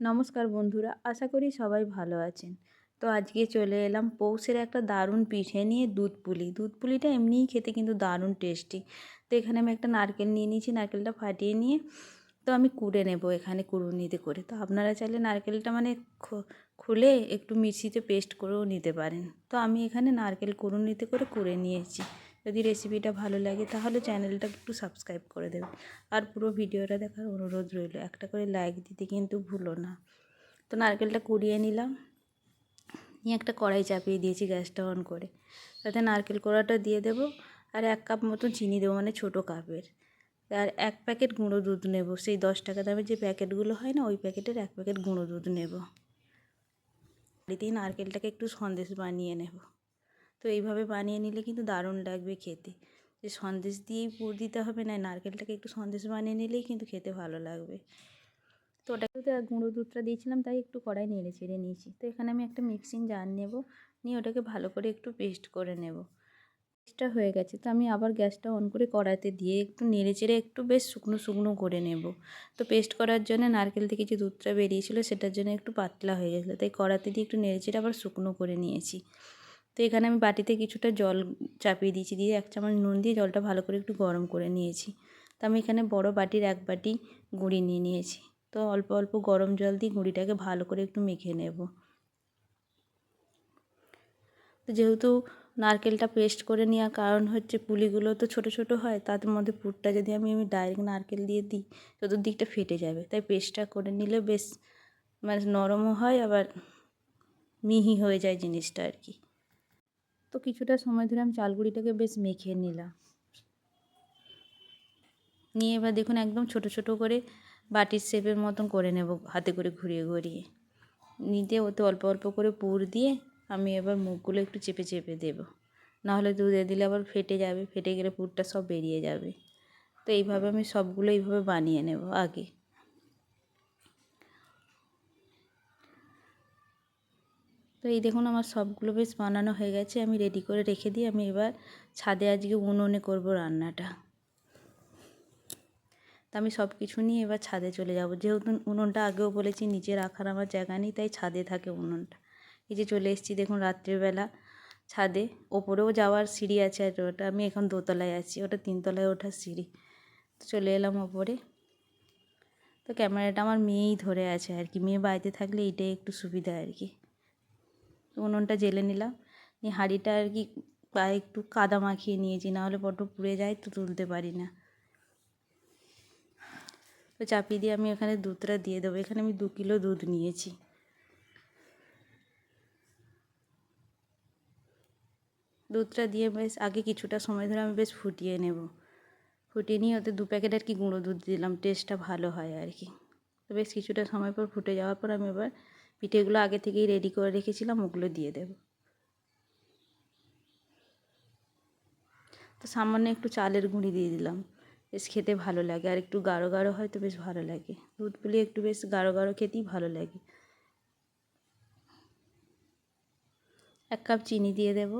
নমস্কার বন্ধুরা, আশা করি সবাই ভালো আছেন। তো আজকে চলে এলাম পৌষের একটা দারুণ পিঠে নিয়ে, দুধ পুলি। দুধ পুলিটা এমনিই খেতে কিন্তু দারুণ টেস্টি। তো এখানে আমি একটা নারকেল নিয়ে নিয়েছি, নারকেলটা ফাটিয়ে নিয়ে তো আমি কুড়ে নেব এখানে কুড়ুনিতে করে। তো আপনারা চাইলে নারকেলটা মানে খুলে একটু মিক্সিতে পেস্ট করেও নিতে পারেন। তো আমি এখানে নারকেল কুড়ুনিতে করে কুড়ে নিয়েছি। যদি রেসিপিটা ভালো লাগে তাহলে চ্যানেলটা একটু সাবস্ক্রাইব করে দেবেন, আর পুরো ভিডিওটা দেখার অনুরোধ রইল। একটা করে লাইক দিতে কিন্তু ভুলো না। তো নারকেলটা কুড়িয়ে নিলাম, নিয়ে একটা কড়াই চাপিয়ে দিয়েছি গ্যাসটা অন করে। তাতে নারকেল কোড়াটা দিয়ে দেবো, আর 1 কাপ মতো চিনি দেবো, মানে ছোটো কাপের। আর 1 প্যাকেট গুঁড়ো দুধ নেব, সেই 10 টাকা দামের যে প্যাকেটগুলো হয় না, ওই প্যাকেটের 1 প্যাকেট গুঁড়ো দুধ নেব। বাড়িতেই নারকেলটাকে একটু সন্দেশ বানিয়ে নেব। তো এইভাবে বানিয়ে নিলে কিন্তু দারুণ লাগবে খেতে। যে সন্দেশ দিয়েই পুর দিতে হবে না, নারকেলটাকে একটু সন্দেশ বানিয়ে নিলেই কিন্তু খেতে ভালো লাগবে। তো ওটাকে তো গুঁড়ো দুধটা দিয়েছিলাম, তাই একটু কড়াই নেড়ে চেড়ে নিয়েছি। তো এখানে আমি একটা মিক্সিং জার নেব, নিয়ে ওটাকে ভালো করে একটু পেস্ট করে নেব। পেস্টটা হয়ে গেছে, তো আমি আবার গ্যাসটা অন করে কড়াইতে দিয়ে একটু নেড়ে চেড়ে একটু বেশ শুকনো শুকনো করে নেব। তো পেস্ট করার জন্য নারকেল থেকে যে দুধটা বেরিয়েছিল সেটার জন্য একটু পাতলা হয়ে গেছিলো, তাই কড়াইতে দিয়ে একটু নেড়ে চেড়ে আবার শুকনো করে নিয়েছি। তো এখানে আমি বাটিতে কিছুটা জল চাপিয়ে দিয়েছি, দিয়ে 1 চামচ নুন দিয়ে জলটা ভালো করে একটু গরম করে নিয়েছি। তো আমি এখানে বড় বাটির 1 বাটি গুঁড়ি নিয়ে নিয়েছি। তো অল্প অল্প গরম জল দিয়ে গুঁড়িটাকে ভালো করে একটু মেখে নেব। তো যেহেতু নারকেলটা পেস্ট করে নেওয়ার কারণ হচ্ছে পুলিগুলো তো ছোট ছোট হয়, তার মধ্যে পুরটা যদি আমি ডাইরেক্ট নারকেল দিয়ে দিই চতুর্দিকটা ফেটে যাবে, তাই পেস্টটা করে নিলে বেশ মানে নরমও হয়, আবার মিহি হয়ে যায় জিনিসটা আর কি। তো কিছুটা সময় ধরে আমি চালগুড়িটাকে বেশ মেখে নিলাম, নিয়ে এবার দেখুন একদম ছোট ছোট করে বাটির শেপের মতন করে নেব, হাতে করে ঘুরিয়ে ঘুরিয়ে নিতে। ওতে অল্প অল্প করে পুর দিয়ে আমি এবার মুখগুলো একটু চেপে চেপে দেবো, নাহলে দুধে দিলে আবার ফেটে যাবে, ফেটে গেলে পুরটা সব বেরিয়ে যাবে। তো এইভাবে আমি সবগুলো এইভাবে বানিয়ে নেব আগে। তো এই দেখুন আমার সবগুলো বেশ বানানো হয়ে গেছে, আমি রেডি করে রেখে দিই। আমি এবার ছাদে আজকে উনুনে করব রান্নাটা। তা আমি সব কিছু নিয়ে এবার ছাদে চলে যাব, যেহেতু উনুনটা আগেও বলেছি নিচে রাখার আমার জায়গা নেই, তাই ছাদে থাকে উনুনটা। এই যে চলে এসেছি দেখুন রাত্রিবেলা ছাদে। ওপরেও যাওয়ার সিঁড়ি আছে, আর ওটা আমি এখন দোতলায় আছি, ওটা 3 তলায় ওঠার সিঁড়ি। তো চলে এলাম ওপরে। তো ক্যামেরাটা আমার মেয়েই ধরে আছে আর কি, মেয়ে বাড়িতে থাকলে এটাই একটু সুবিধা আর কি। তো উনুনটা জ্বেলে নিলাম, নিয়ে হাঁড়িটা আর কি গায়ে একটু কাদা মাখিয়ে নিয়েছি, নাহলে বড্ড পুড়ে যায় তো তুলতে পারি না। তো চাপিয়ে দিয়ে আমি এখানে দুধটা দিয়ে দেবো। এখানে আমি 2 কিলো দুধ নিয়েছি। দুধটা দিয়ে বেশ আগে কিছুটা সময় ধরে আমি বেশ ফুটিয়ে নেব। ফুটিয়ে নিয়ে ওতে 2 প্যাকেট আর কি গুঁড়ো দুধ দিলাম, টেস্টটা ভালো হয় আর কি। তো বেশ কিছুটা সময় পর ফুটে যাওয়ার পর আমি এবার পিঠেগুলো আগে থেকেই রেডি করে রেখেছিলাম, ওগুলো দিয়ে দেব। তো সামান্য একটু চালের গুঁড়ি দিয়ে দিলাম, বেশ খেতে ভালো লাগে, আর একটু গাঢ় গাঢ় হয় তো বেশ ভালো লাগে। দুধ পুলি একটু বেশ গাঢ় গাঢ় খেতেই ভালো লাগে। 1 কাপ চিনি দিয়ে দেব।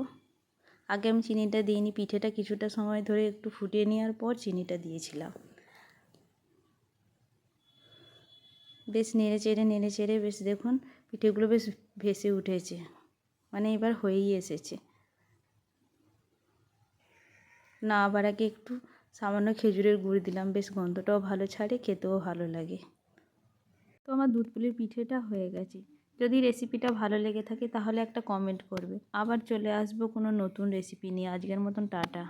আগে আমি চিনিটা দিইনি, পিঠেটা কিছুটা সময় ধরে একটু ফুটিয়ে নেওয়ার পর চিনিটা দিয়েছিলাম। বেশ নেড়ে চেড়ে বেশ দেখুন পিঠেগুলো বেশ ভেসে উঠেছে, মানে এবার হয়েই এসেছে। না আবার আগে একটু সামান্য খেজুরের গুড় দিলাম, বেশ গন্ধটাও ভালো ছাড়ে, খেতেও ভালো লাগে। তো আমার দুধ পুলির পিঠেটা হয়ে গেছে। যদি রেসিপিটা ভালো লেগে থাকে তাহলে একটা কমেন্ট করবে। আবার চলে আসবো কোনো নতুন রেসিপি নিয়ে। আজকের মতন টাটা।